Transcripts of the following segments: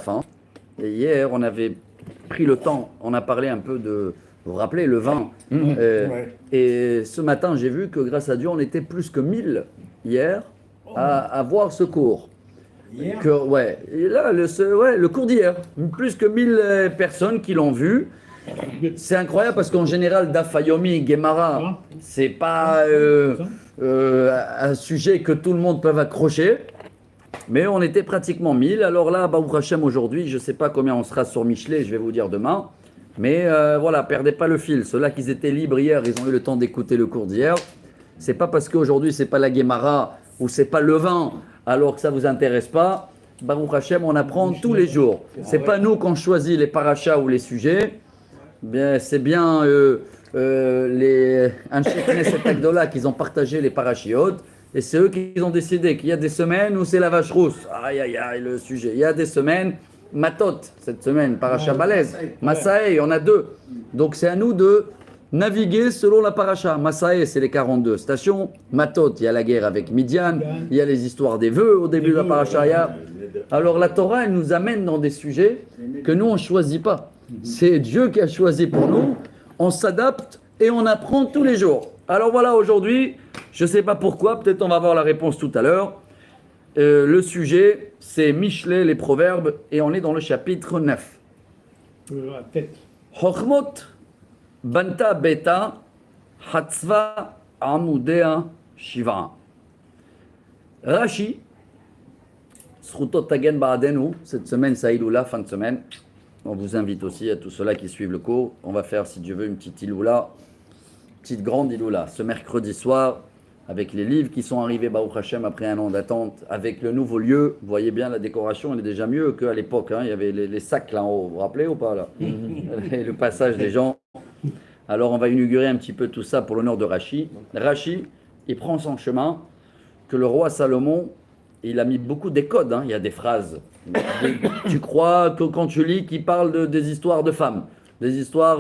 fin. Et hier, on avait pris le temps, on a parlé un peu de, vous vous rappelez, le vin. Et ce matin, j'ai vu que grâce à Dieu, on était plus que 1000 hier à voir ce cours. Ouais. Et là, le cours d'hier, plus que 1000 personnes qui l'ont vu. C'est incroyable parce qu'en général, Daf Yomi, Gemara, c'est pas un sujet que tout le monde peut accrocher. Mais on était pratiquement 1000. Alors là, Baruch Hashem, aujourd'hui, je ne sais pas combien on sera sur Michelet, je vais vous dire demain. Mais voilà, perdez pas le fil. Ceux-là qui étaient libres hier, ils ont eu le temps d'écouter le cours d'hier. C'est pas parce qu'aujourd'hui, c'est pas la Gemara ou c'est pas le vin, alors que ça vous intéresse pas. Baruch Hashem, on apprend tous les jours. C'est pas nous qu'on choisit les parachas ou les sujets. Bien, c'est bien les Anshe Knesset Agdola qui ont partagé les parachiotes. Et c'est eux qui ont décidé qu'il y a des semaines où c'est la vache rousse. Aïe, aïe, aïe, le sujet. Il y a des semaines, Matot, cette semaine, Paracha Balez, Massaé, on a deux. Donc c'est à nous de naviguer selon la Paracha. Massaé, c'est les 42 stations. Matot, il y a la guerre avec Midian. Il y a les histoires des vœux au début de la Paracha. Alors la Torah, elle nous amène dans des sujets que nous, on ne choisit pas. C'est Dieu qui a choisi pour nous. On s'adapte et on apprend tous les jours. Alors voilà, aujourd'hui, je ne sais pas pourquoi, peut-être on va avoir la réponse tout à l'heure. Le sujet, c'est Michelet, les proverbes, et on est dans le chapitre 9. Chochmot banta beta hatzva amudea shiva. Rashi, Srutot Tagen Ba'adenu, cette semaine, ça Iloula, fin de semaine. On vous invite aussi à tous ceux-là qui suivent le cours. On va faire, si Dieu veut, une petite Iloula. Petite grande Iloula, ce mercredi soir, avec les livres qui sont arrivés, Baruch Hashem, après un an d'attente, avec le nouveau lieu. Vous voyez bien, la décoration, elle est déjà mieux qu'à l'époque. Il y avait les sacs là en haut, vous vous rappelez ou pas là et le passage des gens. Alors on va inaugurer un petit peu tout ça pour l'honneur de Rashi. Rashi, il prend son chemin, que le roi Salomon, il a mis beaucoup des codes. Il y a des phrases. Tu crois que quand tu lis qu'il parle des histoires de femmes, des histoires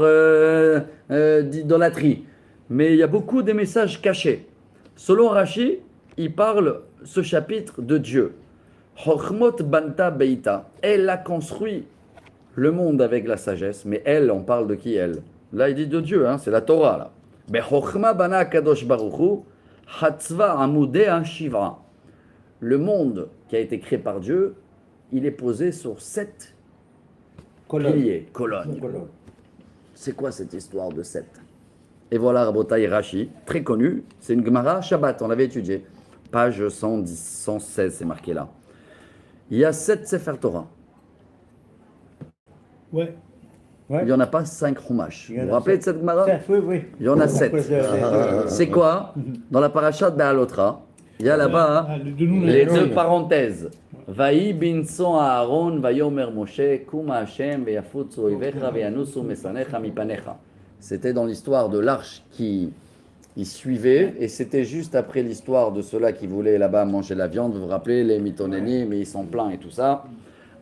d'idolâtrie. Mais il y a beaucoup de messages cachés. Selon Rashi, il parle ce chapitre de Dieu. Chochmot banta beita. Elle a construit le monde avec la sagesse. Mais elle, on parle de qui elle? Là, il dit de Dieu, c'est la Torah. Là. Be chochma bana kadosh baruchu, hatzva amudea shiva. Le monde qui a été créé par Dieu, il est posé sur 7 piliers, colonnes. C'est quoi cette histoire de 7? Et voilà Rabotai Rashi, très connu, c'est une Gemara Shabbat, on l'avait étudié. Page 110, 116, c'est marqué là. Il y a 7 Sefer Torah. Ouais. Il n'y en a pas 5 Chumash. Vous vous rappelez de cette Gemara? Oui. Il y en a 7. C'est quoi? Dans la paracha de Be'alotra, il y a là-bas les deux parenthèses. Vaï bin son Aaron, vayomer Moshe, kuma Hashem, veyafutsu oivecha, veyanusu mesanecha mipanecha. C'était dans l'histoire de l'arche qui y suivait, et c'était juste après l'histoire de ceux-là qui voulaient là-bas manger la viande. Vous vous rappelez, les mitonénim, mais ils sont pleins et tout ça.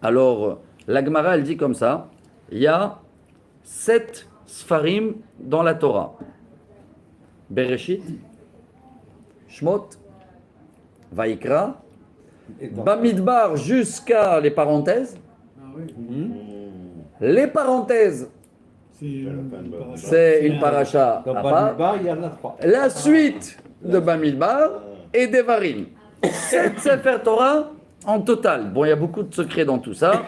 Alors, la Gemara, elle dit comme ça, il y a 7 sfarim dans la Torah. Bereshit, Shmot, Vaikra, Bamidbar jusqu'à les parenthèses. Les parenthèses, c'est une paracha à part. Il y en a 3. La suite de Bamidbar et Devarim. 7 Sefer Torah en total. Bon, il y a beaucoup de secrets dans tout ça.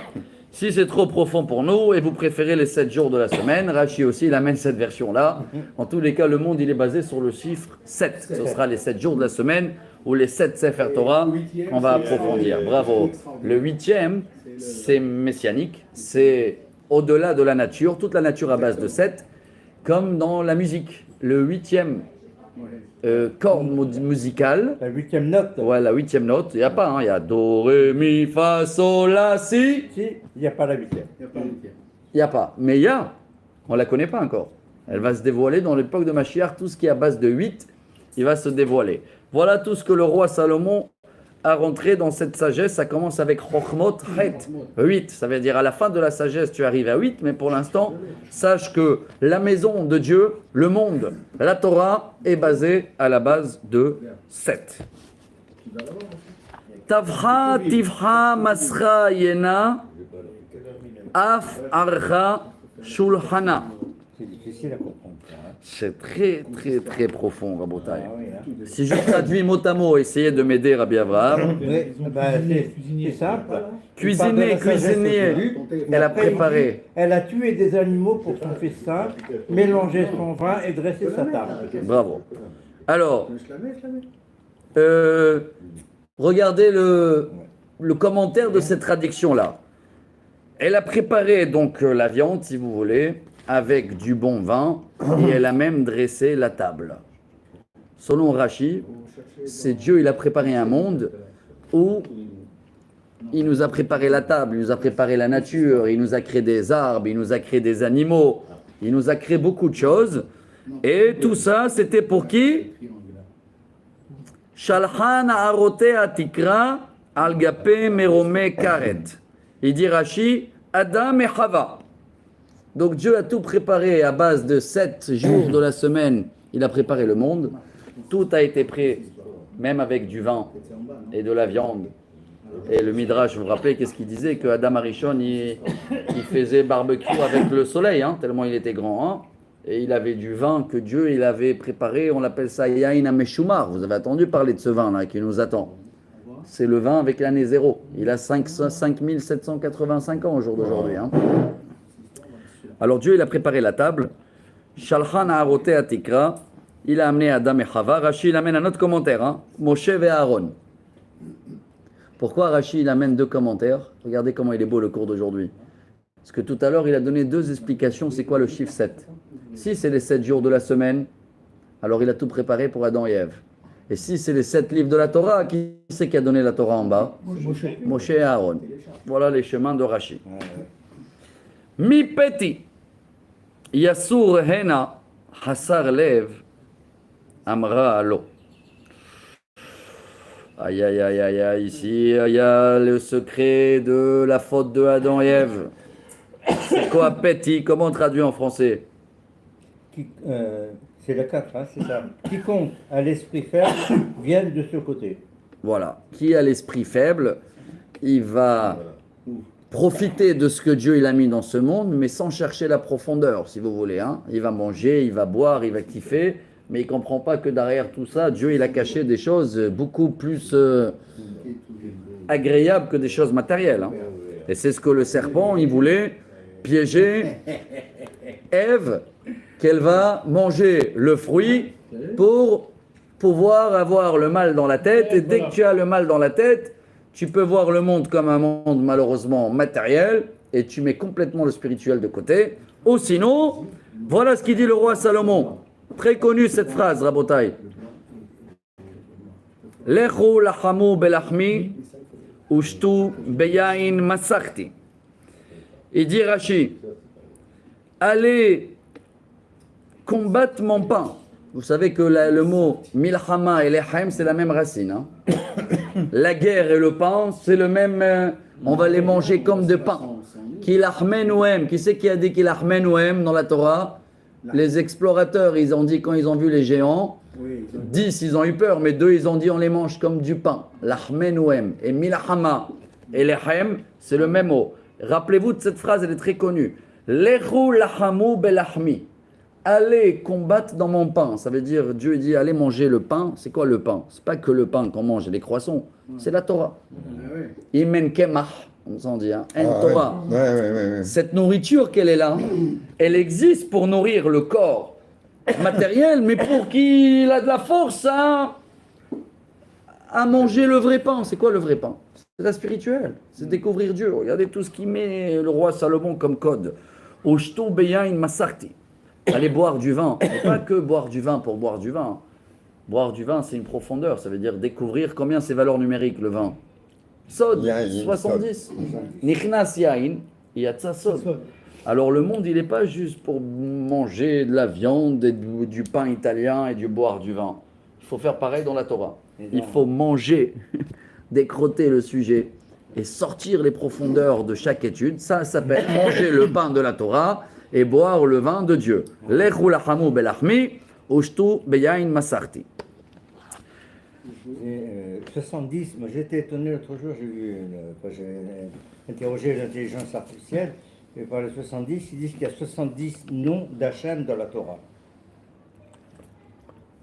Si c'est trop profond pour nous et vous préférez les 7 jours de la semaine, Rashi aussi, il amène cette version-là. En tous les cas, le monde, il est basé sur le chiffre 7. Ce sera les 7 jours de la semaine ou les 7 Sefer Torah. On va approfondir. Bravo. Le 8e, c'est messianique. C'est au-delà de la nature. Toute la nature à base de 7. Comme dans la musique. Le 8e corde musicale. La 8e note. Ouais, la 8e note. Il n'y a pas, il y a Do, Ré, Mi, Fa, Sol, La, Si. Si, il n'y a pas la 8e. Il n'y a pas. Mais il y a. On ne la connaît pas encore. Elle va se dévoiler dans l'époque de Mashiach. Tout ce qui est à base de 8, il va se dévoiler. Voilà tout ce que le roi Salomon a rentré dans cette sagesse. Ça commence avec Chochmot Het, 8. Ça veut dire à la fin de la sagesse, tu arrives à 8. Mais pour l'instant, sache que la maison de Dieu, le monde, la Torah, est basée à la base de 7. Tavcha tivcha masra yena Af archa shulchana. C'est difficile à comprendre. C'est très, très, très profond, Rabotai. Ah, oui, hein. Si je traduis mot à mot, essayez de m'aider, Rabbi Avraham. Oui, c'est simple. Cuisiner, elle a préparé. Elle a tué des animaux pour son festin, mélangé son vin et dressé sa table. Bravo. Alors, regardez le commentaire de cette traduction-là. Elle a préparé donc la viande, si vous voulez, avec du bon vin, et elle a même dressé la table. Selon Rashi, c'est Dieu, il a préparé un monde où il nous a préparé la table, il nous a préparé la nature, il nous a créé des arbres, il nous a créé des animaux, il nous a créé beaucoup de choses. Et tout ça, c'était pour qui? Shalchan ha'arote atikra al gape merome karet. Il dit Rashi, Adam et Chava. Donc Dieu a tout préparé à base de 7 jours de la semaine. Il a préparé le monde. Tout a été prêt, même avec du vin et de la viande. Et le Midrash, vous vous rappelez, qu'est-ce qu'il disait? Que Adam Arishon, il faisait barbecue avec le soleil, hein, tellement il était grand. Hein, et il avait du vin que Dieu il avait préparé. On l'appelle ça Yain Ameshumar. Vous avez entendu parler de ce vin-là qui nous attend. C'est le vin avec l'année 0. Il a 5785 ans au jour d'aujourd'hui. Hein. Alors Dieu, il a préparé la table. Shalchan ha'arote atikra. Il a amené Adam et Chava. Rashi, il amène un autre commentaire. Hein. Moshe et Aaron. Pourquoi Rashi, il amène 2 commentaires? Regardez comment il est beau le cours d'aujourd'hui. Parce que tout à l'heure, il a donné 2 explications. C'est quoi le chiffre 7? Si c'est les 7 jours de la semaine, alors il a tout préparé pour Adam et Ève. Et si c'est les 7 livres de la Torah, qui c'est qui a donné la Torah en bas? Moshe et Aaron. Voilà les chemins de Rashi. Mi peti yasur hena hasar lev amra alo. Aïe aïe aïe aïe aïe, ici il y a le secret de la faute de Adam et Ève. C'est quoi peti? Comment on traduit en français? C'est le 4, hein, c'est ça. Quiconque a l'esprit faible vient de ce côté. Voilà. Qui a l'esprit faible, il va profiter de ce que Dieu il a mis dans ce monde, mais sans chercher la profondeur, si vous voulez. Hein. Il va manger, il va boire, il va kiffer, mais il ne comprend pas que derrière tout ça, Dieu il a caché des choses beaucoup plus agréables que des choses matérielles. Hein. Et c'est ce que le serpent, il voulait piéger Ève, qu'elle va manger le fruit pour pouvoir avoir le mal dans la tête. Et dès que tu as le mal dans la tête, tu peux voir le monde comme un monde malheureusement matériel et tu mets complètement le spirituel de côté. Ou sinon, voilà ce qu'il dit le roi Salomon. Très connu cette phrase, Rabotai. Lechu lachamu belachmi ushtu beyain masachti. Il dit Rashi, allez combattre mon pain. Vous savez que le mot milchama et lechem, c'est la même racine. Hein. La guerre et le pain, c'est le même. On va les manger comme de pain. Kilachmenouem. Qui c'est qui a dit kilachmenouem dans la Torah? Les explorateurs, ils ont dit quand ils ont vu les géants, 10 ils ont eu peur, mais 2 ils ont dit on les mange comme du pain. Lachmenouem. Et milchama et lechem, c'est le même mot. Rappelez-vous de cette phrase, elle est très connue. Lechu lachamu belachmi. Allez combattre dans mon pain. Ça veut dire, Dieu dit, allez manger le pain. C'est quoi le pain? C'est pas que le pain qu'on mange et les croissants. C'est la Torah. Imen kemach, comme ça on dit. Hein. Torah. Ouais. Cette nourriture qu'elle est là, elle existe pour nourrir le corps matériel, mais pour qu'il a de la force à manger le vrai pain. C'est quoi le vrai pain? C'est la spirituelle. C'est découvrir Dieu. Regardez tout ce qu'il met le roi Salomon comme code. Ushtu beyain masarti. Allez boire du vin, et pas que boire du vin pour boire du vin. Boire du vin, c'est une profondeur, ça veut dire découvrir combien c'est valeur numérique le vin. Sod, 70. Nichnas yain, yatsa sod. Alors le monde, il n'est pas juste pour manger de la viande, et du pain italien et du boire du vin. Il faut faire pareil dans la Torah. Il faut manger, décroter le sujet et sortir les profondeurs de chaque étude. Ça s'appelle manger le pain de la Torah et boire le vin de Dieu. Lechu lachamu belachmi, ushtu beyain masarti. 70, moi j'étais étonné l'autre jour, j'ai interrogé l'intelligence artificielle, Et par les 70, ils disent qu'il y a 70 noms d'Hachem dans la Torah.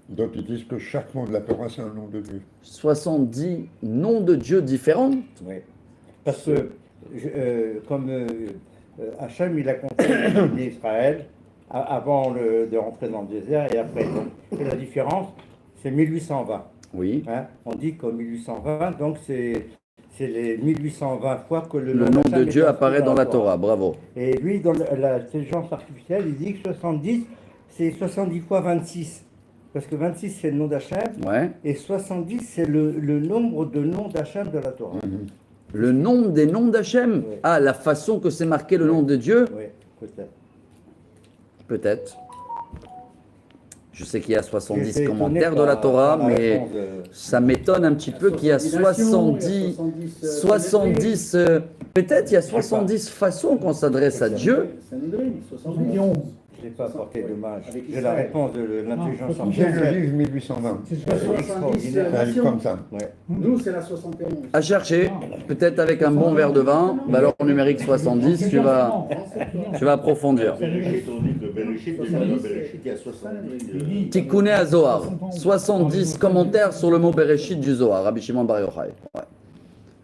Donc ils disent que chaque mot de la Torah, c'est un nom de Dieu. 70 noms de Dieu différents. Oui. Parce que, comme Hachem, il a compté d'Israël avant de rentrer dans le désert et après. Donc, et la différence, c'est 1820. Oui. Hein, on dit qu'en 1820, donc c'est les 1820 fois que Le nom de Dieu apparaît dans la Torah. Bravo. Et lui, dans l'intelligence artificielle, il dit que 70, c'est 70 fois 26. Parce que 26, c'est le nom d'Hachem. Ouais. Et 70, c'est le nombre de noms d'Hachem de la Torah. Le nombre des noms d'Hachem. Oui. Ah, la façon que c'est marqué le nom de Dieu. Oui, peut-être. Peut-être. Je sais qu'il y a 70 J'étais étonné commentaires de la par Torah, la mais réponse de- ça m'étonne un petit peu qu'il y a 70, 70 peut-être il y a 70 façons qu'on s'adresse à Dieu. Je n'ai pas apporté d'hommage. J'ai la réponse de l'intelligence J'ai le artificielle. livre 1820. C'est 70 Ça arrive nations. comme ça. Ouais. Nous, c'est la 71. À chercher, peut-être avec un bon verre de vin, valeur numérique 70, tu vas approfondir. Ton livre de Bereshit, déjà dans Bereshit, il y a 70. Tikkun HaZohar, 70 commentaires sur le mot Bereshit du Zohar, Rabbi Shimon Bar Yochai. Ouais.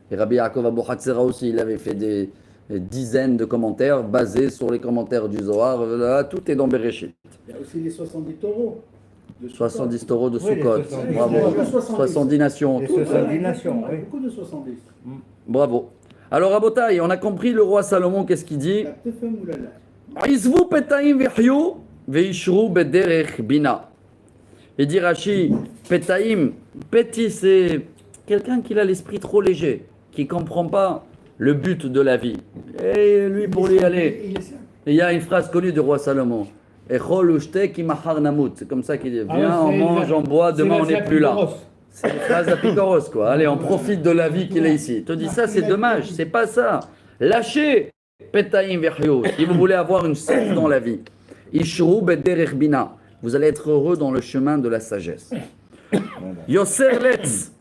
Et Rabbi Yaakov Abu Hatzera aussi, il avait fait des dizaines de commentaires basés sur les commentaires du Zohar. Là, tout est dans Bereshit. Il y a aussi les 70 taureaux. de Sukkot. 70 taureaux de Oui, les Sukkot. 70. Bravo. Il y a 70 nations. Les tout. 70 nations, oui. Beaucoup de 70. Bravo. Alors, Rabotai, on a compris le roi Salomon, qu'est-ce qu'il dit? La Tefem ou la La. Izvu petaim v'hyu veishru bederech bina. Et dit Rashi, petaim, petit c'est quelqu'un qui a l'esprit trop léger, qui ne comprend pas le but de la vie. Et lui, pour lui aller, Il est ça. il y a une phrase connue du roi Salomon. Echol ushte ki mahar namut. C'est comme ça qu'il dit. Viens, Ah ouais, on c'est mange, la- on boit, demain on c'est n'est plus là. Picoros. C'est une phrase d'Apicoros, quoi. Allez, on profite de la vie qu'il est ici. Il te dit ça, c'est dommage, c'est pas ça. Lâchez Petaim Verhio, si vous voulez avoir une sens dans la vie. Ishru bederech bina. Vous allez être heureux dans le chemin de la sagesse. Yoser letz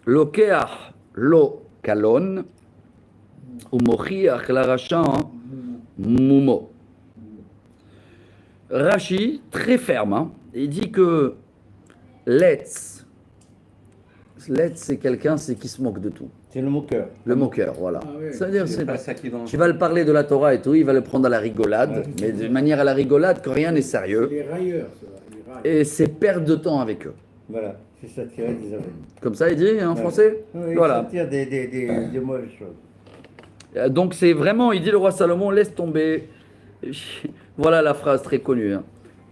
lokeach lo kalon umochiach l'arachan mumo. Rashi, très ferme, hein, il dit que letz, c'est quelqu'un qui se moque de tout. C'est le moqueur. Le moqueur, voilà. Ah oui. C'est-à-dire, c'est pas ça qui est dans- tu vas le parler de la Torah et tout, il va le prendre à la rigolade, mais de manière à la rigolade que rien n'est sérieux. Les railleurs, ça. Les rails. Et c'est perdre de temps avec eux. Voilà, c'est ça tiré des aveugles. Comme ça, il dit en français. Oui, Voilà. ça tire des mauvaises choses. Donc c'est vraiment, il dit le roi Salomon, laisse tomber. Voilà la phrase très connue. Hein.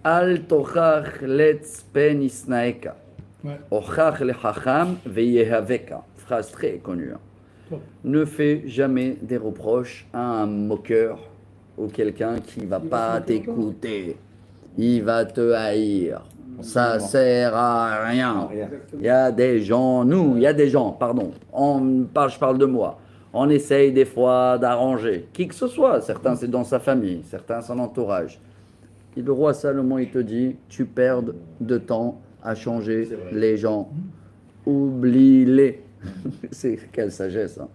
Al tochach letz pen isnaeka. Ouais. Ochach lechacham veyehaveka. Phrase très connue. Hein. Top. Ne fais jamais des reproches à un moqueur ou quelqu'un qui va pas t'écouter. Il va te haïr. Ça sert à rien. Rien. Il y a des gens, il y a des gens, pardon, je parle de moi. On essaye des fois d'arranger qui que ce soit. Certains, c'est dans sa famille, certains, son entourage. Et le roi Salomon, il te dit, tu perds de temps à changer les gens. Oublie-les. C'est quelle sagesse. Hein.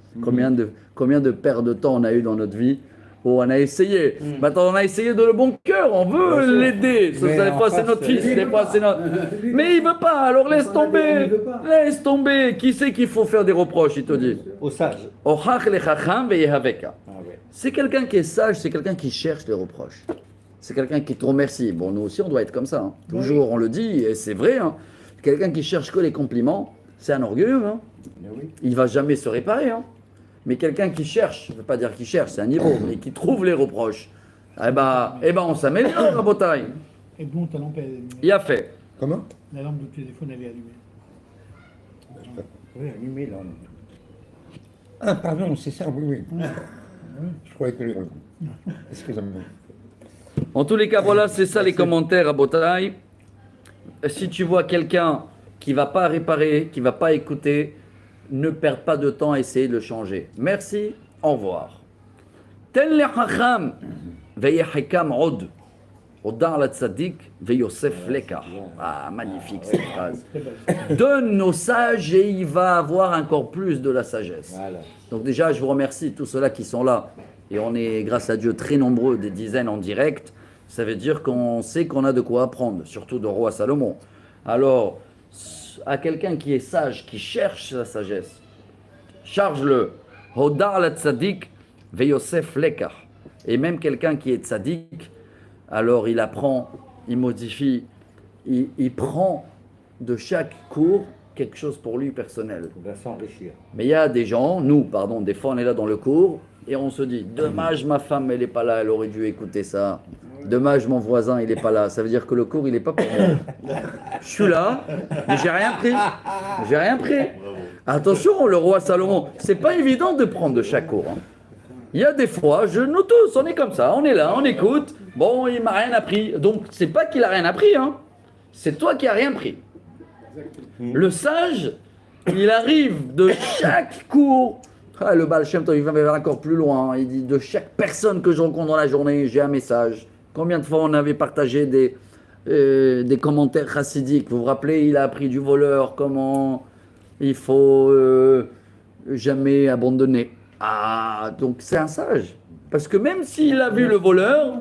Combien de pertes de temps on a eu dans notre vie où on a essayé. Maintenant, on a essayé de le bon cœur. On veut l'aider. Des Mais en fois, c'est face, notre fils. Des fois, c'est notre... Mais il veut pas. Alors, laisse tomber. Il veut pas. Laisse tomber. Qui c'est qu'il faut faire des reproches, il te dit. Au sage. Ochach lechacham veyehaveka. Ah ouais. C'est quelqu'un qui est sage, c'est quelqu'un qui cherche les reproches. C'est quelqu'un qui te remercie. Bon, nous aussi, on doit être comme ça. Hein. Toujours, on le dit, et c'est vrai. Hein. Quelqu'un qui cherche que les compliments, c'est un orgueilleux. Hein. Mais oui. Il va jamais se réparer. Hein. Mais quelqu'un qui cherche, je ne veux pas dire qu'il cherche, c'est un niveau, mais qui trouve les reproches, eh ben on s'améliore, Rabotai. Et bon, ta lampe, elle- Il a fait. Comment? la lampe du téléphone, elle est allumée. Oui, allumé là. Ah, pardon, c'est ça, oui, oui. Je croyais que... Excusez-moi. En tous les cas, voilà, c'est ça les commentaires, Rabotai. Si tu vois quelqu'un qui ne va pas réparer, qui ne va pas écouter, ne perds pas de temps à essayer de le changer. Merci, au revoir. Tel le chacham, veyehekam od. Odar la tzadik, veyosef lekar. Ah, magnifique cette phrase. Donne aux sages et il va avoir encore plus de la sagesse. Voilà. Donc déjà, je vous remercie, tous ceux-là qui sont là et on est, grâce à Dieu, très nombreux, des dizaines en direct, ça veut dire qu'on sait qu'on a de quoi apprendre, surtout de roi Salomon. Alors, à quelqu'un qui est sage, qui cherche la sagesse, charge-le. Hodar la tzadik ve Yosef lekach. Et même quelqu'un qui est tzadik, alors il apprend, il modifie, il prend de chaque cours quelque chose pour lui personnel. Il va s'enrichir. Mais il y a des gens, nous, pardon, des fois on est là dans le cours et on se dit, dommage ma femme elle n'est pas là, elle aurait dû écouter ça. Dommage mon voisin il n'est pas là. Ça veut dire que le cours il n'est pas pour moi. Je suis là, mais j'ai rien pris. J'ai rien pris. Attention, le roi Salomon, c'est pas évident de prendre de chaque cours. Hein. Il y a des fois, nous tous, on est comme ça, on est là, on écoute. Bon, il m'a rien appris. Donc c'est pas qu'il a rien appris, hein. C'est toi qui as rien pris. Le sage, il arrive de chaque cours. Ah, le Baal Shem Tov, il va encore plus loin. Il dit de chaque personne que je rencontre dans la journée, j'ai un message. Combien de fois on avait partagé des commentaires chassidiques. Vous vous rappelez, il a appris du voleur, comment il faut jamais abandonner. Ah, donc c'est un sage. Parce que même s'il a vu le voleur,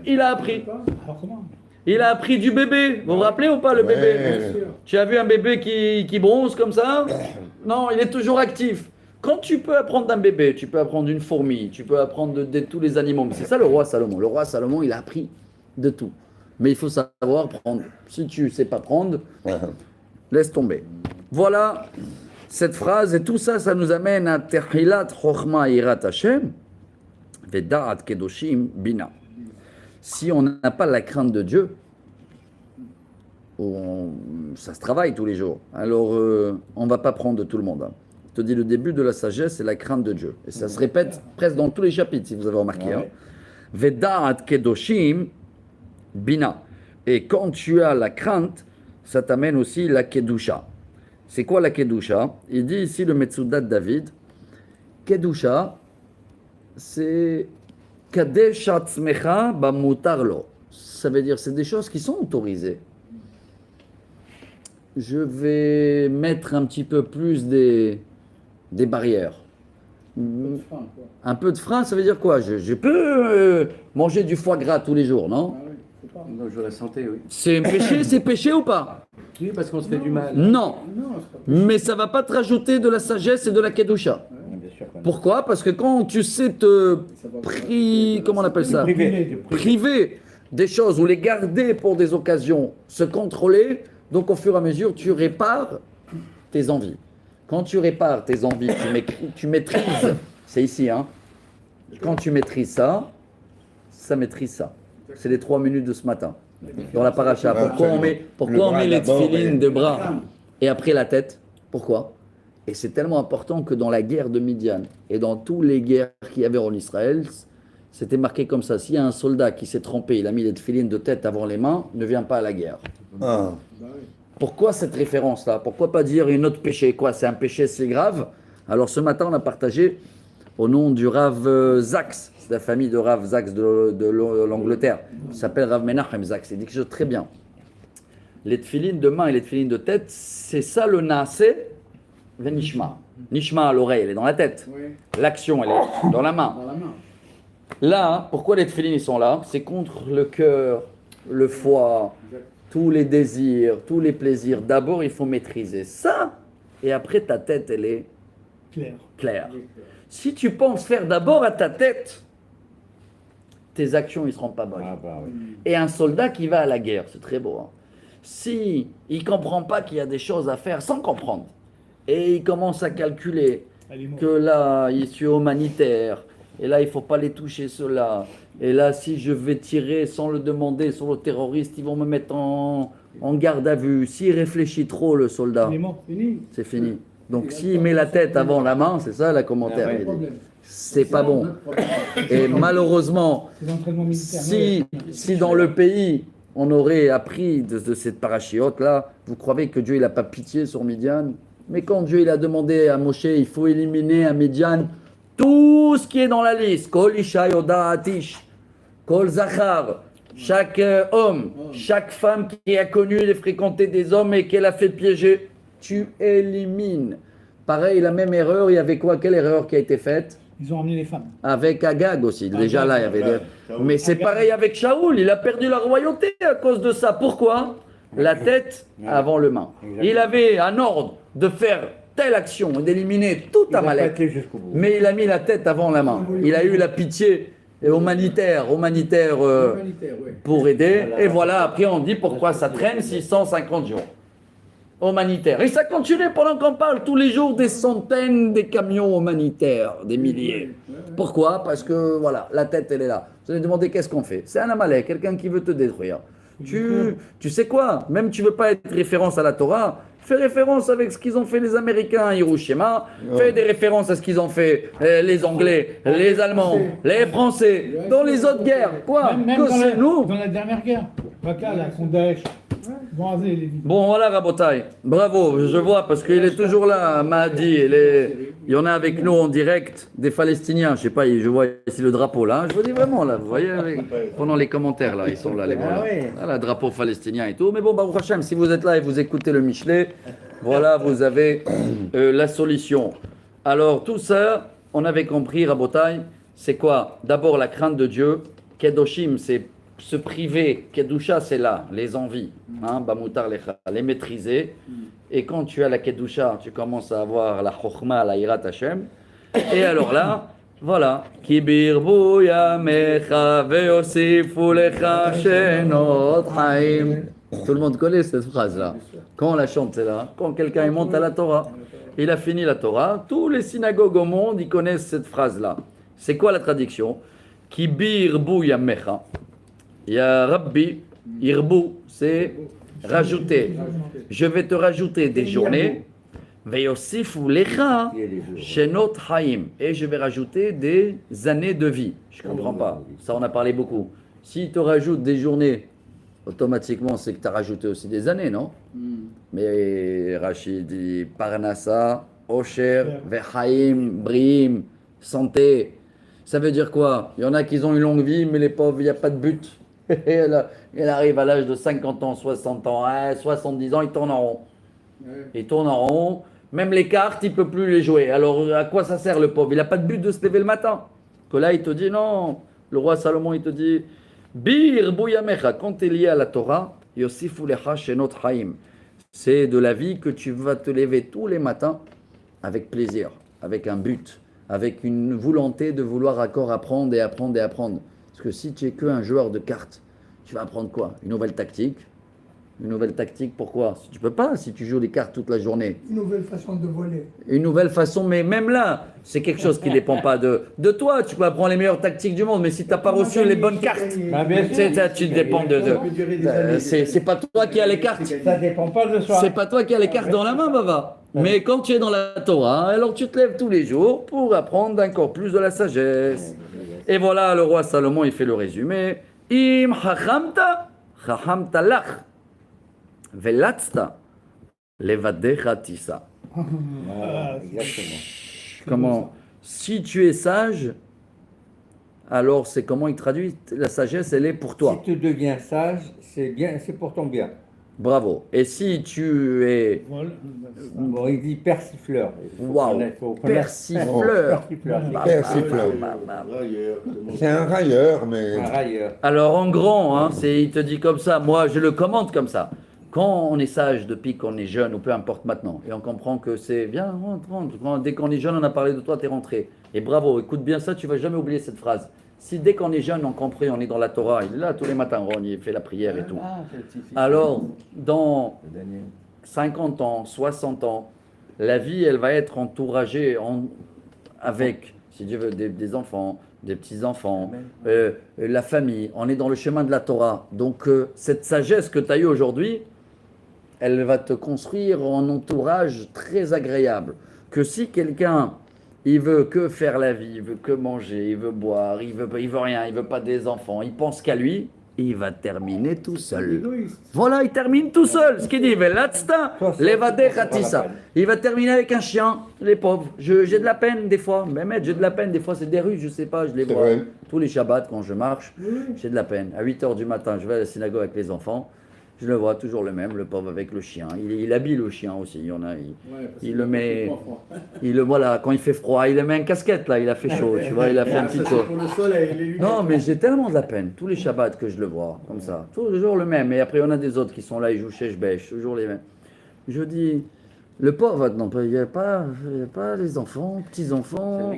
il a appris. Alors comment? Il a appris du bébé. Vous vous rappelez ou pas le bébé? Tu as vu un bébé qui bronze comme ça? Non, il est toujours actif. Quand tu peux apprendre d'un bébé, tu peux apprendre d'une fourmi, tu peux apprendre de tous les animaux. Mais c'est ça le roi Salomon. Le roi Salomon, il a appris de tout. Mais il faut savoir prendre. Si tu ne sais pas prendre, laisse tomber. Voilà cette phrase. Et tout ça, ça nous amène à Tehilat Chochma Yirat Hashem Ve'Da'at Kedoshim Bina. Si on n'a pas la crainte de Dieu, ça se travaille tous les jours. Alors, on ne va pas prendre de tout le monde. Hein. Je te dis, le début de la sagesse, c'est la crainte de Dieu. Et ça se répète presque dans tous les chapitres, si vous avez remarqué. Hein. Ve'da'at kedoshim bina. Et quand tu as la crainte, ça t'amène aussi la kedusha. C'est quoi la kedusha? Il dit ici le Metsudat David. Kedusha, c'est kadesh atzmecha bamutar lo. Ça veut dire c'est des choses qui sont autorisées. Je vais mettre un petit peu plus des barrières. Un peu de frein, ça veut dire quoi? Je peux manger du foie gras tous les jours, non? Non, je la santé, oui. C'est péché ou pas? Oui, parce qu'on se fait du mal. Non, mais ça va pas te rajouter de la sagesse et de la kedusha. Pourquoi? Parce que quand tu sais comment on appelle ça? Priver des choses ou les garder pour des occasions, se contrôler, donc au fur et à mesure, tu répares tes envies. Quand tu répares tes envies, tu maîtrises, c'est ici, hein. Quand tu maîtrises ça, ça maîtrise ça. C'est les 3 minutes de ce matin, dans la paracha. Pourquoi on met les tefilines de bras et après la tête? Pourquoi? Et c'est tellement important que dans la guerre de Midian et dans toutes les guerres qu'il y avait en Israël, c'était marqué comme ça. S'il y a un soldat qui s'est trompé, il a mis les tefilines de tête avant les mains, ne vient pas à la guerre. Ah. Pourquoi cette référence-là? Pourquoi pas dire un autre péché? Quoi? C'est un péché si grave? Alors ce matin, on a partagé au nom du Rav Zaks, c'est la famille de Rav Zaks de l'Angleterre. Il s'appelle Rav Menachem Zaks. Il dit quelque chose de très bien. Les tefilines de main et les tefilines de tête, c'est ça le naaseh venishma. Nishma à l'oreille, elle est dans la tête. L'action, elle est dans la main. Là, pourquoi les tefilines ils sont là? C'est contre le cœur, le foie, tous les désirs, tous les plaisirs. D'abord, il faut maîtriser ça, et après, ta tête, elle est claire. Si tu penses faire d'abord à ta tête, tes actions, ils ne seront pas bonnes. Et un soldat qui va à la guerre, c'est très beau. Hein. Si il ne comprend pas qu'il y a des choses à faire sans comprendre, et il commence à calculer que là, il est humanitaire, et là, il ne faut pas les toucher, ceux-là. Et là, si je vais tirer sans le demander sur le terroriste, ils vont me mettre en garde à vue. S'il réfléchit trop, le soldat, c'est fini. Donc, s'il met la tête avant la main, c'est ça, le commentaire. C'est pas bon. Et malheureusement, si dans le pays, on aurait appris de cette parachiote-là, vous croyez que Dieu, il n'a pas pitié sur Midian? Mais quand Dieu, il a demandé à Moshe, il faut éliminer à Midian tout ce qui est dans la liste, Kol Isha Yoda Atish, Kol Zachar, chaque homme, chaque femme qui a connu et fréquenté des hommes et qu'elle a fait piéger, tu élimines. Pareil, la même erreur, il y avait quoi? Quelle erreur qui a été faite? Ils ont emmené les femmes. Avec Agag aussi. Déjà là, il y avait des... Shaoul. Mais c'est pareil avec Shaoul. Il a perdu la royauté à cause de ça. Pourquoi? La tête avant le main. Il avait un ordre de faire telle action et d'éliminer tout Il n'a pas Amalek. été jusqu'au bout. Mais il a mis la tête avant la main. Il a eu la pitié humanitaire Humanitaire, oui. pour aider. Et voilà, après on dit pourquoi ça traîne 650 jours. Humanitaire. Et ça continue pendant qu'on parle tous les jours des centaines des camions humanitaires, des milliers. Pourquoi? Parce que voilà, la tête elle est là. Vous allez demander qu'est-ce qu'on fait? C'est un Amalek, quelqu'un qui veut te détruire. Tu sais quoi? Même tu veux pas être référence à la Torah, fais référence avec ce qu'ils ont fait les Américains à Hiroshima, fais des références à ce qu'ils ont fait les Anglais, les Allemands, les Français, dans les autres guerres. Quoi? Même Que c'est nous? dans la dernière guerre. Baka, là, contre Daesh. Ils ont rasé les villes. Bon, voilà, Rabotai. Bravo, je vois, parce qu'il est toujours là, Mahdi. Il y en a avec nous en direct, des Palestiniens. Je sais pas, je vois ici le drapeau là. Je vous dis vraiment, là, vous voyez, pendant les commentaires, là, ils sont là, les voilà. Voilà, drapeau palestinien et tout. Mais bon, Baruch Hashem, si vous êtes là et vous écoutez le Michelet, voilà, vous avez la solution. Alors, tout ça, on avait compris, Rabotai, c'est quoi? D'abord, la crainte de Dieu. Kedoshim, c'est se priver, Kedusha c'est là, les envies, hein, Bamutar Lecha, les maîtriser. Et quand tu as la Kedusha, tu commences à avoir la Chokhma, la Hirat Hashem. Et alors là, voilà. Kibir Bouya Mecha Veosifu Lecha Shenot Haim. Tout le monde connaît cette phrase-là. Quand on la chante, c'est là. Quand quelqu'un monte à la Torah, il a fini la Torah. Tous les synagogues au monde, ils connaissent cette phrase-là. C'est quoi la traduction? Kibir Bouya Mecha. Ya Rabbi, Irbu, c'est rajouter. Je vais te rajouter des journées. Veyosifu lecha shenot haim. Et je vais rajouter des années de vie. Je ne comprends pas. Ça, on a parlé beaucoup. S'il te rajoute des journées, automatiquement, c'est que tu as rajouté aussi des années, non? Mais Rachid dit Parnassa, Osher, Vechaim, Brim, santé. Ça veut dire quoi? Il y en a qui ont une longue vie, mais les pauvres, il n'y a pas de but. Et elle arrive à l'âge de 50 ans, 60 ans, 70 ans, il tourne en rond. Il tourne en rond. Même les cartes, il ne peut plus les jouer. Alors, à quoi ça sert le pauvre? Il n'a pas de but de se lever le matin. Que là, il te dit non. Le roi Salomon, il te dit Bir Bouyamecha, quand tu es lié à la Torah, Yosifu Lecha Shenot Haim. C'est de la vie que tu vas te lever tous les matins avec plaisir, avec un but, avec une volonté de vouloir encore apprendre et apprendre et apprendre. Parce que si tu es qu'un joueur de cartes, tu vas apprendre quoi? Une nouvelle tactique. Une nouvelle tactique, pourquoi? Tu peux pas si tu joues les cartes toute la journée. Une nouvelle façon de voler. Une nouvelle façon, mais même là, c'est quelque chose qui ne dépend pas de toi. Tu peux apprendre les meilleures tactiques du monde, mais si tu n'as pas reçu les bonnes cartes, tu dépends c'est pas toi qui as les cartes. Ça dépend pas de soi. C'est pas toi qui as les cartes dans la main, Baba. Mais quand tu es dans la Torah, alors tu te lèves tous les jours pour apprendre encore plus de la sagesse. Et voilà, le roi Salomon, il fait le résumé. Im chachamta, chachamta lach. Velatzta, levadecha tisa. Exactement. Comment? Si tu es sage, alors c'est comment il traduit? La sagesse, elle est pour toi. Si tu deviens sage, c'est bien, c'est pour ton bien. Bravo. Et si tu es... Bon, il dit persifleur. Waouh. Persifleur. Persifleur. C'est un railleur, mais... Un railleur. Alors en grand, hein, il te dit comme ça, moi je le commente comme ça. Quand on est sage depuis qu'on est jeune, ou peu importe maintenant, et on comprend que c'est, viens, rentre. Dès qu'on est jeune, on a parlé de toi, t'es rentré. Et bravo, écoute bien ça, tu vas jamais oublier cette phrase. Si dès qu'on est jeune, on comprend, on est dans la Torah, il est là tous les matins, Ron, il fait la prière et tout. Alors, dans 50 ans, 60 ans, la vie, elle va être entouragée avec, si Dieu veut, des enfants, des petits-enfants, la famille. On est dans le chemin de la Torah. Donc, cette sagesse que tu as eue aujourd'hui, elle va te construire en entourage très agréable. Que si quelqu'un, il veut que faire la vie, il veut que manger, il veut boire, il veut rien, il veut pas des enfants, il pense qu'à lui, il va terminer tout seul. Voilà, il termine tout seul. Ce qu'il dit, il va terminer avec un chien, les pauvres. J'ai de la peine des fois, mais j'ai de la peine des fois, c'est des rues, je sais pas, je les vois tous les Shabbats quand je marche, j'ai de la peine. À 8h du matin, je vais à la synagogue avec les enfants. Je le vois toujours le même, le pauvre avec le chien. Il habille le chien aussi. Il y en a. Il le met. Voilà, quand il fait froid, il le met une casquette là. Il a fait chaud, tu vois. Il a fait un petit tour. Pour le soleil, les lunettes. Non, mais j'ai tellement de la peine. Tous les Shabbats que je le vois comme ça, toujours le même. Et après, on a des autres qui sont là, ils jouent chez Bêche, toujours les mêmes. Je dis, le pauvre, non, il n'y a pas les enfants, petits-enfants.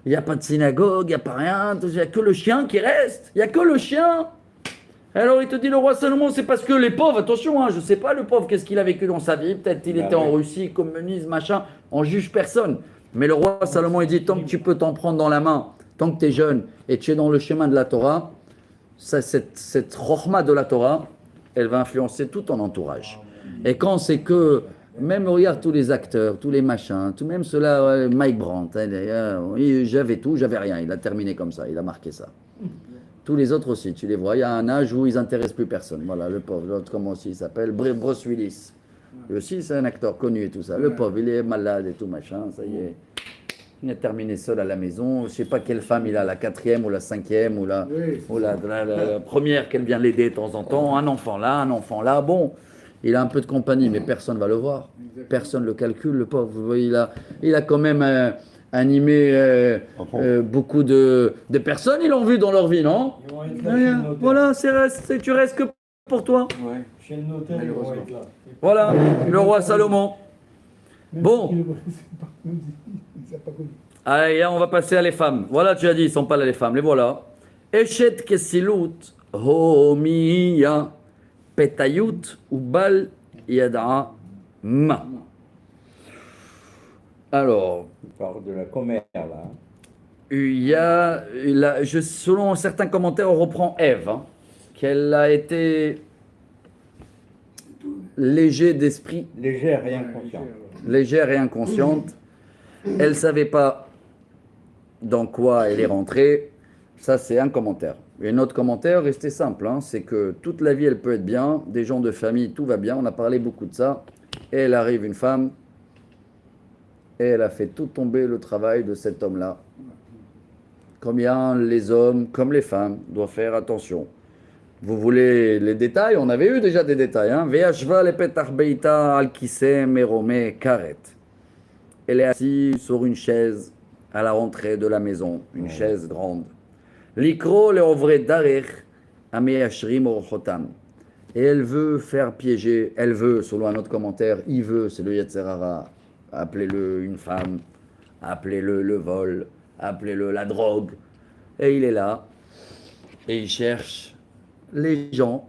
Il n'y a pas de synagogue, il n'y a pas rien. Il n'y a que le chien qui reste. Il n'y a que le chien. Alors il te dit le roi Salomon, c'est parce que les pauvres, attention, hein, je ne sais pas le pauvre, qu'est-ce qu'il a vécu dans sa vie, peut-être il était en Russie, communiste, machin, on juge personne. Mais le roi Salomon, il dit, tant que tu peux t'en prendre dans la main, tant que tu es jeune et tu es dans le chemin de la Torah, cette rochma de la Torah, elle va influencer tout ton entourage. Et quand c'est que, même regarde tous les acteurs, tous les machins, tout même ceux-là, Mike Brandt, j'avais tout, j'avais rien, il a terminé comme ça, il a marqué ça. Tous les autres aussi, tu les vois. Il y a un âge où ils n'intéressent plus personne. Voilà, le pauvre, l'autre, comment aussi il s'appelle, Bruce Willis. Lui aussi, c'est un acteur connu et tout ça. Le pauvre, il est malade et tout, machin, ça y est. Il a terminé seul à la maison. Je ne sais pas quelle femme il a, la 4e ou la 5e ou la première qu'elle vient l'aider de temps en temps. Un enfant là. Bon, il a un peu de compagnie, mais personne ne va le voir. Personne ne le calcule, le pauvre. Vous voyez, il a quand même... animé beaucoup de personnes, ils l'ont vu dans leur vie, non? Voilà, tu restes que pour toi. Ouais. Chez le notaire, ils vont être là. Voilà, le roi Salomon. Bon. Allez, on va passer à les femmes. Voilà, tu as dit, ils ne sont pas là les femmes, les voilà. Eshet kesilut homiya petayut ubal yada ma. Alors, On parle de la commère, là. Selon certains commentaires, on reprend Ève, hein, qu'elle a été léger d'esprit, Légère et inconsciente. légère et inconsciente. Elle ne savait pas dans quoi elle est rentrée. Ça, c'est un commentaire. Et un autre commentaire, restait simple, hein, c'est que toute la vie, elle peut être bien, des gens de famille, tout va bien. On a parlé beaucoup de ça. Et elle arrive, une femme, et elle a fait tout tomber le travail de cet homme-là. Combien les hommes, comme les femmes, doivent faire attention. Vous voulez les détails? On avait eu déjà des détails. Ve'ashva lepetach beita al kiseh meromeh karet. Elle est assise sur une chaise à la rentrée de la maison, une chaise grande. Likro leovre darer ameyashrim orchotam. Et elle veut faire piéger, elle veut, selon un autre commentaire, il veut, c'est le Yetzer Hara. Appelez-le une femme, appelez-le le vol, appelez-le la drogue. Et il est là, et il cherche les gens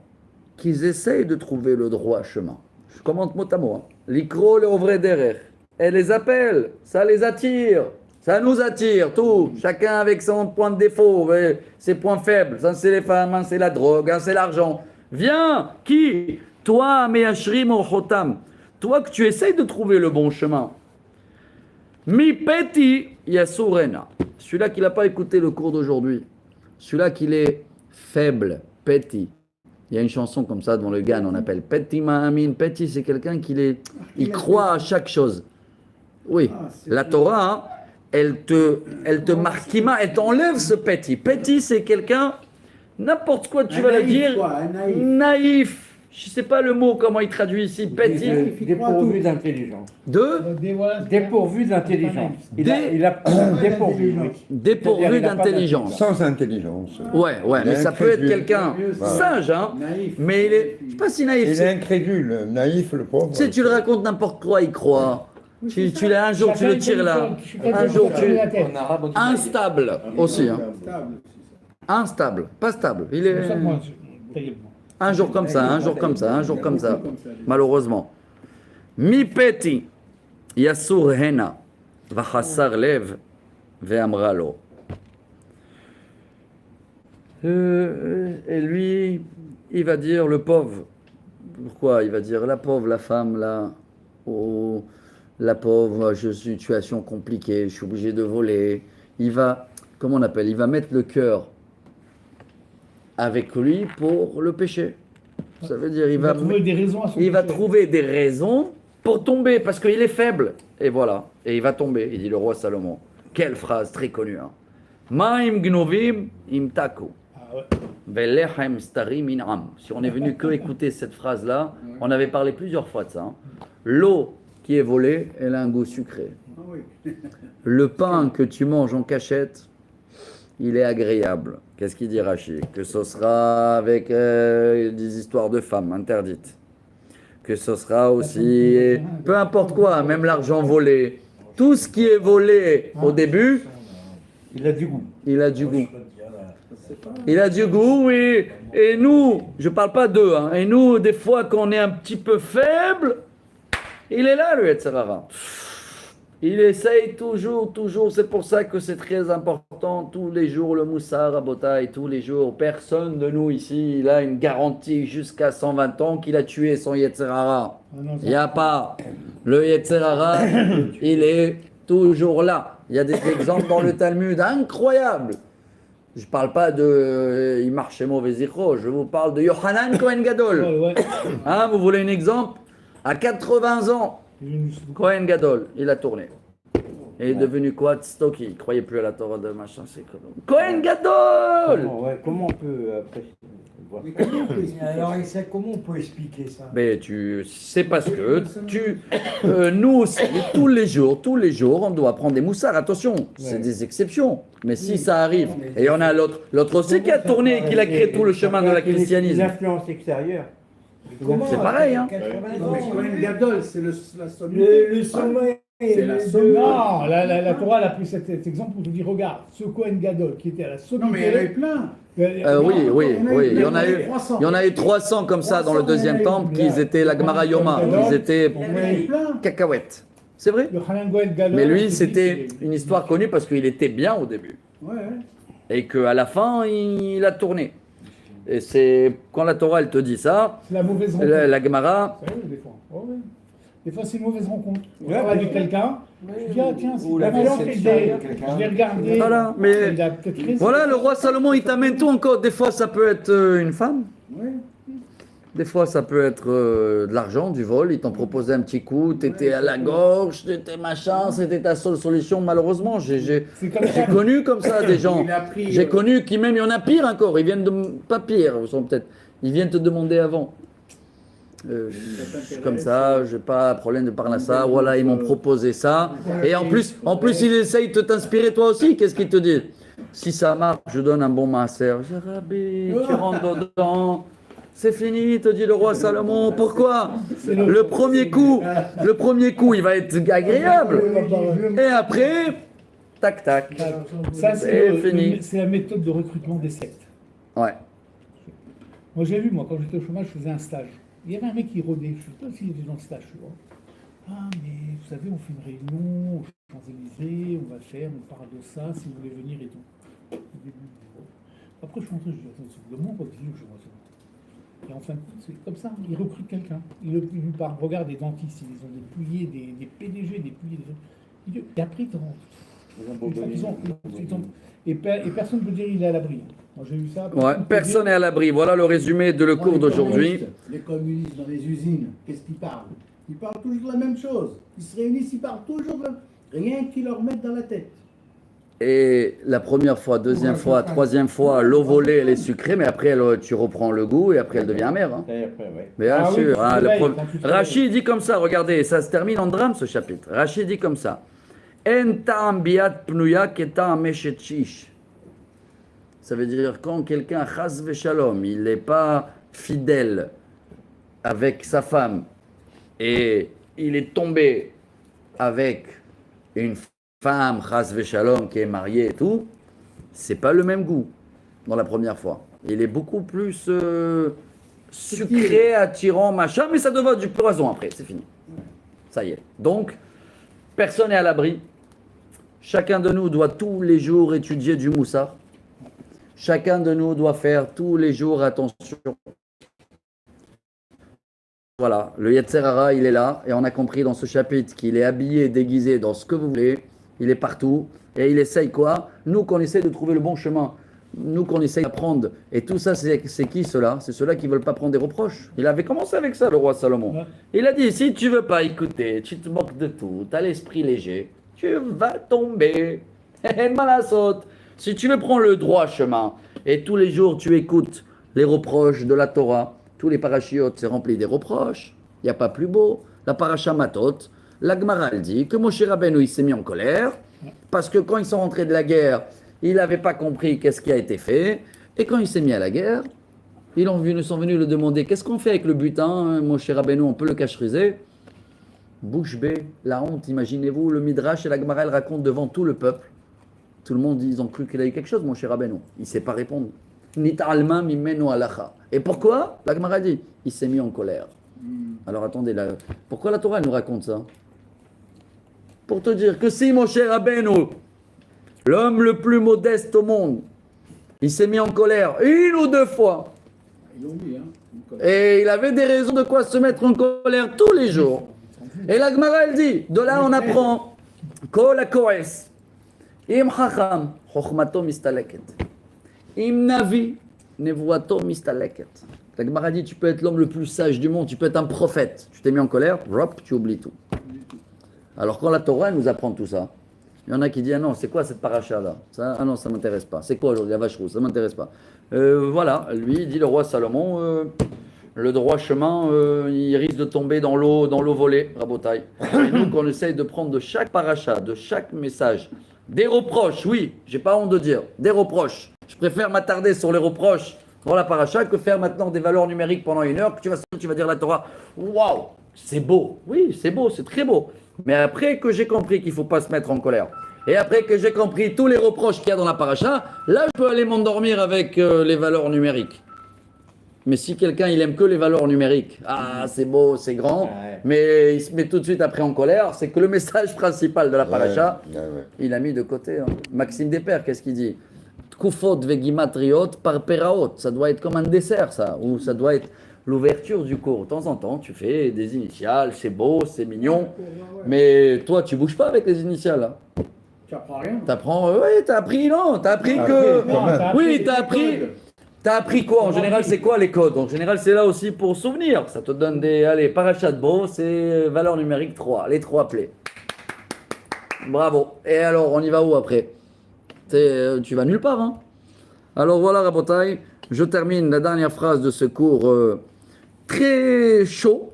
qui essayent de trouver le droit chemin. Je commente mot à mot. L'ikro le ovre derer. Elle les appelle, ça les attire, ça nous attire, tout. Chacun avec son point de défaut, ses points faibles. Ça, c'est les femmes, hein, c'est la drogue, hein, c'est l'argent. Viens, qui? Toi, Meashrim Orchotam. Toi que tu essayes de trouver le bon chemin. Mi peti yasurena. Celui-là qui n'a pas écouté le cours d'aujourd'hui. Celui-là qui est faible, petit. Il y a une chanson comme ça devant le Gan, on appelle Petit Ma'amin. Petit, c'est quelqu'un il croit à chaque chose. Oui, la Torah, hein, elle te marque, elle t'enlève ce petit. Petit, c'est quelqu'un, n'importe quoi tu vas le dire, naïf. Je ne sais pas le mot, comment il traduit ici, petit. Dépourvu d'intelligence. Dépourvu d'intelligence. Il a dépourvu. Dépourvu d'intelligence. Sans intelligence. Ouais, mais ça peut être quelqu'un sage, hein. Mais il est pas si naïf. Il est incrédule, naïf le pauvre. Tu sais, tu le racontes n'importe quoi, il croit. Tu l'as un jour, tu le tires là. Un jour, En arabe, on dit instable aussi. Hein. Instable, pas stable. Il est un jour comme ça, un jour comme ça, un jour comme ça. Malheureusement. Mi peti yasur hena v'chassar lev ve'amra lo. Et lui, il va dire le pauvre. Pourquoi? Il va dire la pauvre, la femme là. Oh, la pauvre, je suis une situation compliquée, je suis obligé de voler. Il va, comment on appelle? Il va mettre le cœur avec lui pour le péché. Ça veut dire il va trouver des raisons à son il va péché. trouver des raisons pour tomber parce qu'il est faible. Et voilà, et il va tomber. Il dit le roi Salomon. Quelle phrase très connue. Hein. Ma'im gnovim im taku. Ah ouais. Velechem stari min am. Si on est venu que écouter cette phrase-là, on avait parlé plusieurs fois de ça. Hein. L'eau qui est volée, elle a un goût sucré. Ah oui. Le pain que tu manges en cachette, il est agréable. Qu'est-ce qu'il dit Rachid? Que ce sera avec des histoires de femmes interdites. Que ce sera aussi, peu importe quoi, même l'argent volé. Tout ce qui est volé au début, Il a du goût. il a du goût. Il a du goût, oui. Et nous, je parle pas d'eux, hein, et nous, des fois qu'on est un petit peu faible, il est là, le Yetzer Hara. Il essaye toujours, c'est pour ça que c'est très important, tous les jours le Moussar, Rabotai, tous les jours, personne de nous ici, il a une garantie jusqu'à 120 ans qu'il a tué son Yetzer Hara. Il n'y a pas. Le Yetzer Hara, il est toujours là. Il y a des exemples dans le Talmud incroyables. Je ne parle pas de il marchait mauvais zichro, je vous parle de Yohanan Kohen Gadol. Ouais. Hein, vous voulez un exemple? À 80 ans, Kohen Gadol, il a tourné. Et il est devenu quoi? Tztoki. Il ne croyait plus à la Torah de machin. C'est Kohen Gadol! Comment on peut apprécier voir Mais comment on peut expliquer Alors, ça Issa, comment on peut expliquer ça? Mais c'est parce que nous aussi, tous les jours, on doit prendre des moussards. Attention, c'est des exceptions. Mais si ça arrive, et il y en a l'autre aussi qui a tourné, qui a créé tout le chemin de la christianisme. L'influence extérieure. Comment, C'est pareil, hein. 80 Non, ans, mais Cohen Gadol, c'est la somme. le sommet. C'est la le- somme. Non, la Torah elle a pris cet exemple pour te dire, regarde, ce Kohen Gadol qui était à la Non, mais il y en avait sommité. plein. Oui. Il y en a eu. 300. Il y en a eu 300 comme ça dans le deuxième temple, qui étaient la Gemara Yoma, qui étaient Il y en avait plein. cacahuètes. C'est vrai. Le Hanan Kohen Gadol. Mais lui, je te dis, c'était c'est- une histoire connue parce qu'il était bien au début. Ouais. Et qu'à la fin, il a tourné. Et c'est quand la Torah, elle te dit ça, C'est la mauvaise rencontre. la Gemara, Ça arrive des fois. Ouais. Des fois, c'est une mauvaise rencontre. Je Ouais, parle avec mais- quelqu'un, je dis, ah tiens, c'est Ou pas la mal, déception de quelqu'un. je l'ai regardé. Voilà, mais- Il a peut-être raison. voilà, le roi Salomon, il t'amène tout encore. Des fois, ça peut être une femme. Ouais. Des fois, ça peut être de l'argent, du vol. Ils t'ont proposé un petit coup, t'étais à la gorge, t'étais machin, c'était ta seule solution. Malheureusement, j'ai C'est comme ça. connu comme ça des gens. Il a pris, J'ai connu qui même, il y en a pire encore. Ils viennent de... Pas pire, ils sont peut-être... Ils viennent te demander avant. Comme ça, j'ai pas de problème de parler à ça. Voilà, ils m'ont proposé ça. Et en plus, ils essayent de t'inspirer toi aussi. Qu'est-ce qu'ils te disent? Si ça marche, je donne un bon maaser. Je dis, Rabbi, tu rentres dedans. C'est fini, te dit le roi Salomon. Pourquoi? Le premier coup, il va être agréable. Et après, tac, tac. Ça, C'est c'est fini. c'est la méthode de recrutement des sectes. Ouais. Moi, j'ai vu, quand j'étais au chômage, je faisais un stage. Il y avait un mec qui rôdait, je ne sais pas s'il était dans le stage, tu vois. Ah, mais vous savez, on fait une réunion aux Champs-Élysées, on va faire, on parle de ça, si vous voulez venir et tout. Au début, après, je suis rentré, je dis, attends, c'est de moi, quoi, je vois ça. Et en fin de compte, c'est comme ça, ils recrutent quelqu'un. Ils lui parlent, regarde, des dentistes, ils ont dépouillé, des PDG, dépouillé, et après, ils te rentrent. Et personne ne peut dire il est à l'abri. Moi, j'ai vu ça. Ouais, personne n'est à l'abri. Voilà le résumé de le cours d'aujourd'hui. Les communistes dans les usines, qu'est-ce qu'ils parlent? Ils parlent toujours de la même chose. Ils se réunissent, ils parlent toujours de rien qu'ils leur mettent dans la tête. Et la première fois, deuxième fois, troisième fois, l'eau volée, elle est sucrée, mais après, tu reprends le goût et après, elle devient amère. Hein. Et après, ouais. Bien Ah oui, sûr. tu te Hein, réveilles, quand tu te Rachid dit comme ça, regardez, ça se termine en drame ce chapitre. Rachid dit comme ça. En ta'am biat pnuya ketam meshet shish. Ça veut dire quand quelqu'un, chas v'shalom, il n'est pas fidèle avec sa femme et il est tombé avec une femme, chas v'shalom, qui est mariée et tout, c'est pas le même goût dans la première fois. Il est beaucoup plus sucré, attirant, machin, mais ça devient du poison après, c'est fini. Ça y est. Donc, personne n'est à l'abri. Chacun de nous doit tous les jours étudier du moussard. Chacun de nous doit faire tous les jours attention. Voilà, le Yetzer Hara, il est là, et on a compris dans ce chapitre qu'il est habillé, déguisé dans ce que vous voulez, il est partout, et il essaye quoi? Nous qu'on essaie de trouver le bon chemin, nous qu'on essaye d'apprendre, et tout ça, c'est qui ceux-là? C'est ceux-là qui ne veulent pas prendre des reproches. Il avait commencé avec ça, le roi Salomon. Ouais. Il a dit, si tu veux pas écouter, tu te moques de tout, tu as l'esprit léger, tu vas tomber. Malasot. Si tu veux prendre le droit chemin et tous les jours tu écoutes les reproches de la Torah, tous les parachiotes, c'est rempli des reproches. Il n'y a pas plus beau. La paracha Matot, la Gemara elle dit que Moshe Rabbeinu il s'est mis en colère parce que quand ils sont rentrés de la guerre, il n'avait pas compris qu'est-ce qui a été fait. Et quand il s'est mis à la guerre, ils sont venus le demander qu'est-ce qu'on fait avec le butin, Moshe Rabbeinu, on peut le cacheriser? Bouche bée, la honte, imaginez-vous, le Midrash et la Gemara elle racontent devant tout le peuple. Tout le monde, ils ont cru qu'il a eu quelque chose, Moshe Rabbeinu. Il ne sait pas répondre. Nit'alma mimenu alacha. Et pourquoi? La Gemara dit, il s'est mis en colère. Alors attendez, pourquoi la Torah nous raconte ça? Pour te dire que si Moshe Rabbeinu, l'homme le plus modeste au monde, il s'est mis en colère 1 ou 2 fois, Ils l'ont mis, hein. et il avait des raisons de quoi se mettre en colère tous les jours. Et la Gemara elle dit, de là on apprend, Kol hakoes, im chacham, chochmato mistaleket, im navi, nevuato mistaleket. La Gemara dit, tu peux être l'homme le plus sage du monde, tu peux être un prophète. Tu t'es mis en colère, hop, tu oublies tout. Alors quand la Torah elle nous apprend tout ça, il y en a qui disent, ah non, c'est quoi cette paracha là? Ah non, ça ne m'intéresse pas. C'est quoi aujourd'hui la vache rouge? Ça ne m'intéresse pas. Voilà, lui, il dit le roi Salomon, le droit chemin, il risque de tomber dans l'eau volée, rabotaille. Et donc on essaye de prendre de chaque paracha, de chaque message, des reproches, oui, j'ai pas honte de dire, des reproches. Je préfère m'attarder sur les reproches dans la paracha que faire maintenant des valeurs numériques pendant 1 heure, que tu vas dire la Torah, waouh, c'est beau, oui, c'est beau, c'est très beau. Mais après que j'ai compris qu'il ne faut pas se mettre en colère, et après que j'ai compris tous les reproches qu'il y a dans la paracha, là je peux aller m'endormir avec les valeurs numériques. Mais si quelqu'un il aime que les valeurs numériques, ah c'est beau, c'est grand, mais il se met tout de suite après en colère, c'est que le message principal de la paracha, il a mis de côté. Hein. Maxime Despères, qu'est-ce qu'il dit? Tkufot vegimatriot par peraot, ça doit être comme un dessert ça, ou ça doit être l'ouverture du cours. De temps en temps, tu fais des initiales, c'est beau, c'est mignon, mais toi, tu bouges pas avec les initiales. Hein. Tu apprends rien. T'apprends, oui, t'as appris, non, t'as appris que... Oui, t'as appris quoi? En général, c'est quoi les codes? En général, c'est là aussi pour souvenir. Ça te donne des, allez, parachat beau, c'est valeur numérique 3, les 3 plaies. Bravo. Et alors, on y va où après? Tu vas nulle part, hein. Alors voilà, Rabotai, je termine la dernière phrase de ce cours très chaud.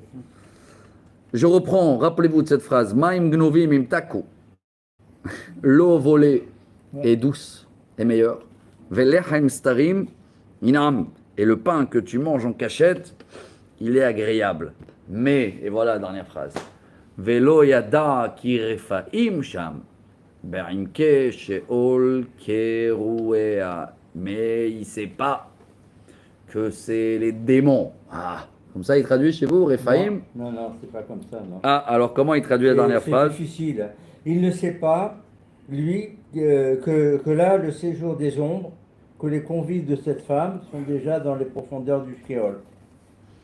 Je reprends, rappelez-vous de cette phrase. Maim gnovim im taku. L'eau volée est douce et meilleure. Velechem starim inam. Et le pain que tu manges en cachette, il est agréable. Mais, et voilà la dernière phrase. Velo yada ki refaim sham. Berimke sheol kerouea. Mais il ne sait pas que c'est les démons. Ah, comme ça il traduit chez vous, Rephaïm? Non, c'est pas comme ça, non. Ah, alors comment il traduit la dernière phrase? C'est difficile. Il ne sait pas, lui, que là, le séjour des ombres, que les convives de cette femme sont déjà dans les profondeurs du Sheol.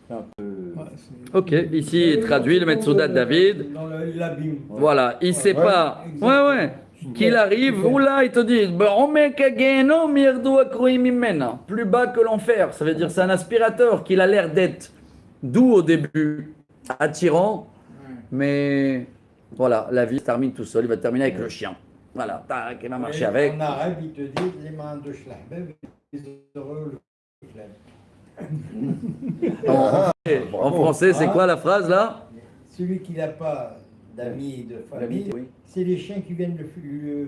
C'est un peu... Ok, ici il traduit le Metsoudat David. Dans l'abîme. Voilà, il ne sait pas. Ouais. Qu'il arrive, ou là, il te dit, plus bas que l'enfer. Ça veut dire c'est un aspirateur qu'il a l'air d'être doux au début, attirant, mais voilà, la vie se termine tout seul. Il va terminer avec le chien. Voilà, tac, il va marcher avec. En arabe, ils te disent les mains de Schlabeb, les heureux le En français, c'est quoi la phrase là? Celui qui n'a pas d'amis, de famille, Oui. c'est les chiens qui viennent le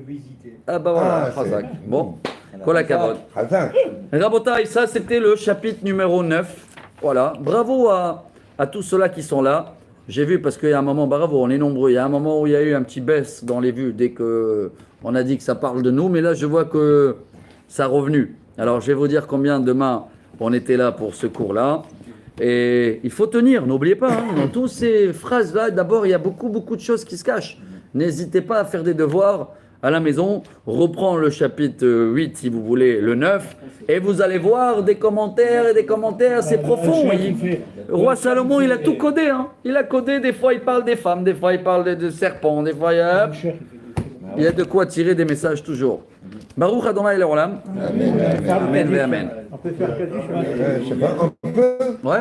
visiter. Ah bah voilà, Ah, Khazak. c'est- Bon, Kola Kavod. Razak. Rabotai, ça c'était le chapitre numéro 9. Voilà, bravo à tous ceux-là qui sont là. J'ai vu parce qu'il y a un moment, bravo, on est nombreux. Il y a un moment où il y a eu un petit baisse dans les vues dès que on a dit que ça parle de nous, mais là je vois que ça a revenu. Alors je vais vous dire combien demain on était là pour ce cours-là. Et il faut tenir, n'oubliez pas, hein, dans toutes ces phrases-là, d'abord il y a beaucoup de choses qui se cachent. N'hésitez pas à faire des devoirs à la maison, reprends le chapitre 8 si vous voulez, le 9, et vous allez voir des commentaires et des commentaires, c'est profond. Le roi Salomon, il a tout codé. Hein. Il a codé, des fois il parle des femmes, des fois il parle de serpents, des fois il y a de quoi tirer des messages toujours. Baruch Adonai Leolam. Amen. Amen. On peut faire que du chemin. Je sais pas, on peut. Ouais.